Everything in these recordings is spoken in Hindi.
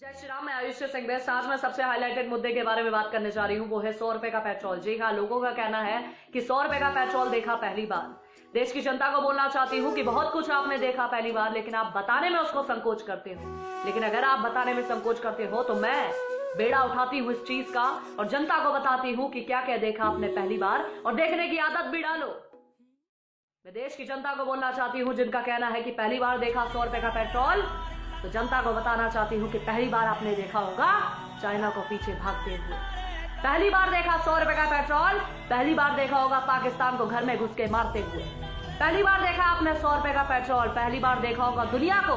जय श्री राम। मैं आयुष सिंह बेस्ट। आज मैं सबसे हाईलाइटेड मुद्दे के बारे में बात करने जा रही हूँ, वो है 100 रुपए का पेट्रोल। जी हाँ, लोगों का कहना है कि 100 रुपए का पेट्रोल देखा पहली बार। देश की जनता को बोलना चाहती हूँ कि बहुत कुछ आपने देखा पहली बार, लेकिन आप बताने में उसको संकोच करते हो। लेकिन अगर आप बताने में संकोच करते हो तो मैं बेड़ा उठाती हूँ इस चीज का और जनता को बताती हूँ कि क्या क्या देखा आपने पहली बार, और देखने की आदत भी डालो। मैं देश की जनता को बोलना चाहती हूँ जिनका कहना है कि पहली बार देखा 100 रुपए का पेट्रोल, तो जनता को बताना चाहती हूँ कि पहली बार आपने देखा होगा चाइना को पीछे भागते हुए। पहली बार देखा 100 रुपए का पेट्रोल, पहली बार देखा होगा पाकिस्तान को घर में घुस के मारते हुए। पहली बार देखा आपने 100 रुपए का पेट्रोल, पहली बार देखा होगा दुनिया को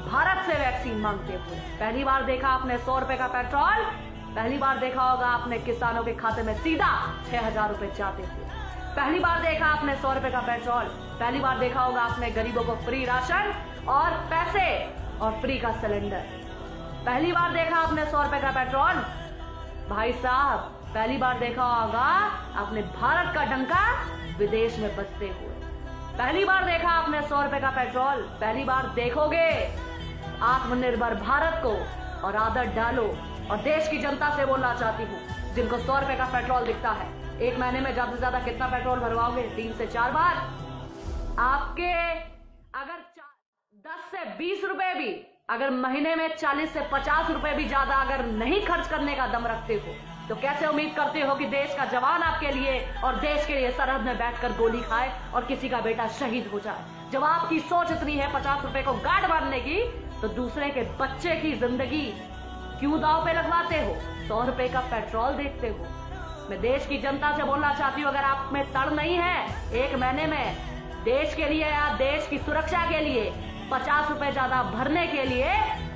भारत से वैक्सीन मांगते हुए। पहली बार देखा आपने 100 रुपए का पेट्रोल, पहली बार देखा होगा आपने किसानों के खाते में सीधा 6,000 रुपए जाते हुए। पहली बार देखा आपने 100 रुपए का पेट्रोल, पहली बार देखा होगा आपने गरीबों को फ्री राशन और पैसे और फ्री का सिलेंडर। पहली बार देखा आपने 100 रुपए का पेट्रोल। भाई साहब, पहली बार देखा होगा आपने भारत का डंका विदेश में बजते हुए। पहली बार देखा आपने 100 रुपए का पेट्रोल, पहली बार देखोगे आत्मनिर्भर भारत को और आदत डालो। और देश की जनता से बोलना चाहती हूँ जिनको 100 रुपए का पेट्रोल दिखता है, एक महीने में ज्यादा से ज्यादा कितना पेट्रोल भरवाओगे? 3 से 4 बार। आपके अगर 10 से 20 रुपए भी, अगर महीने में 40 से 50 रुपए भी ज्यादा अगर नहीं खर्च करने का दम रखते हो, तो कैसे उम्मीद करते हो कि देश का जवान आपके लिए और देश के लिए सरहद में बैठकर गोली खाए और किसी का बेटा शहीद हो जाए? जब आपकी सोच इतनी है 50 रुपए को गार्ड मारने की, तो दूसरे के बच्चे की जिंदगी क्यों दांव पे लगवाते हो? 100 रुपए का पेट्रोल देखते हो। मैं देश की जनता से बोलना चाहती हूँ, अगर आप में तड़ नहीं है एक महीने में देश के लिए या देश की सुरक्षा के लिए 50 रुपए ज्यादा भरने के लिए,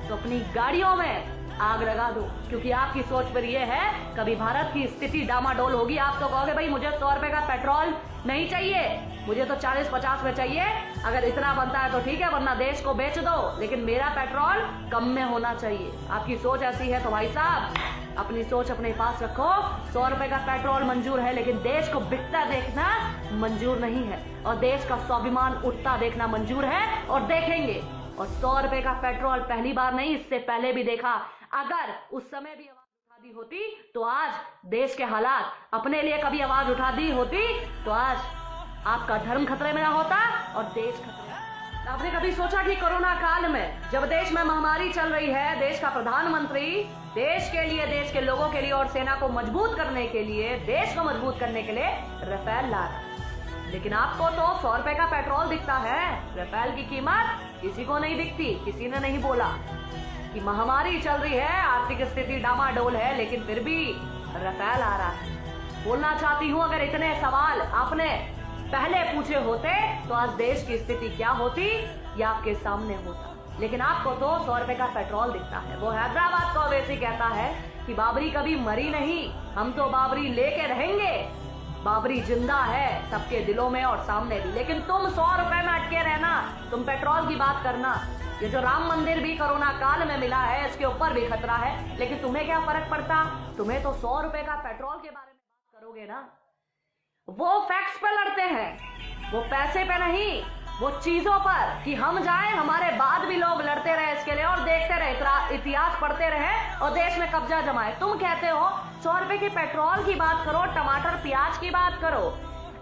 तो अपनी गाड़ियों में आग लगा दो। क्योंकि आपकी सोच पर यह है कभी भारत की स्थिति डामाडोल होगी, आप तो कहोगे भाई मुझे 100 रुपए का पेट्रोल नहीं चाहिए, मुझे तो 40-50 में चाहिए। अगर इतना बनता है तो ठीक है, वरना देश को बेच दो, लेकिन मेरा पेट्रोल कम में होना चाहिए। आपकी सोच ऐसी है तो भाई साहब अपनी सोच अपने पास रखो। 100 रुपए का पेट्रोल मंजूर है, लेकिन देश को बिकता देखना मंजूर नहीं है, और देश का स्वाभिमान उठता देखना मंजूर है और देखेंगे। और 100 रुपए का पेट्रोल पहली बार नहीं, इससे पहले भी देखा। अगर उस समय भी आवाज उठा दी होती तो आज देश के हालात, अपने लिए कभी आवाज उठा दी होती तो आज आपका धर्म खतरे में ना होता और देश खतरे में। आपने कभी सोचा कि कोरोना काल में जब देश में महामारी चल रही है, देश का प्रधानमंत्री देश के लिए, देश के लोगों के लिए और सेना को मजबूत करने के लिए, देश को मजबूत करने के लिए राफेल ला रहा, लेकिन आपको तो 100 रुपए का पेट्रोल दिखता है। राफेल की कीमत किसी को नहीं दिखती। किसी ने नहीं बोला कि महामारी चल रही है, आर्थिक स्थिति डामाडोल है, लेकिन फिर भी राफेल आ रहा है। बोलना चाहती हूँ, अगर इतने सवाल आपने पहले पूछे होते तो आज देश की स्थिति क्या होती या आपके सामने होता। लेकिन आपको तो 100 रुपए का पेट्रोल दिखता है। वो हैदराबाद को वैसे कहता है कि बाबरी कभी मरी नहीं, हम तो बाबरी लेके रहेंगे। बाबरी जिंदा है सबके दिलों में और सामने भी। लेकिन तुम 100 रुपए में अटके रहना, तुम पेट्रोल की बात करना। ये जो राम मंदिर भी कोरोना काल में मिला है, इसके ऊपर भी खतरा है, लेकिन तुम्हें क्या फर्क पड़ता? तुम्हें तो 100 रुपए का पेट्रोल के बारे में बात करोगे ना। वो फैक्ट्स पे लड़ते हैं, वो पैसे पे नहीं, वो चीजों पर कि हम जाएं, हमारे बाद भी लोग लड़ते रहे इसके लिए और देखते रहे, इतिहास पढ़ते रहे और देश में कब्जा जमाए। तुम कहते हो 100 रुपए के पेट्रोल की बात करो, टमाटर प्याज की बात करो।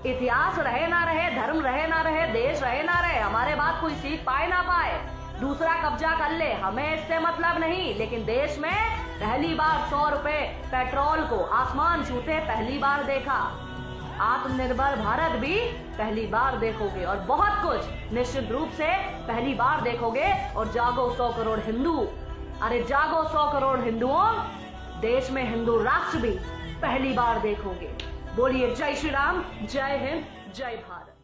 इतिहास रहे ना रहे, धर्म रहे ना रहे, देश रहे ना रहे, हमारे बात कोई सीख पाए ना पाए, दूसरा कब्जा कर ले, हमें इससे मतलब नहीं। लेकिन देश में पहली बार 100 रुपए पेट्रोल को आसमान छूते पहली बार देखा। आत्मनिर्भर भारत भी पहली बार देखोगे और बहुत कुछ निश्चित रूप से पहली बार देखोगे। और जागो 100 करोड़ हिंदू, अरे जागो 100 करोड़ हिंदुओं, देश में हिंदू राष्ट्र भी पहली बार देखोगे। बोलिए जय श्री राम, जय हिंद, जय भारत।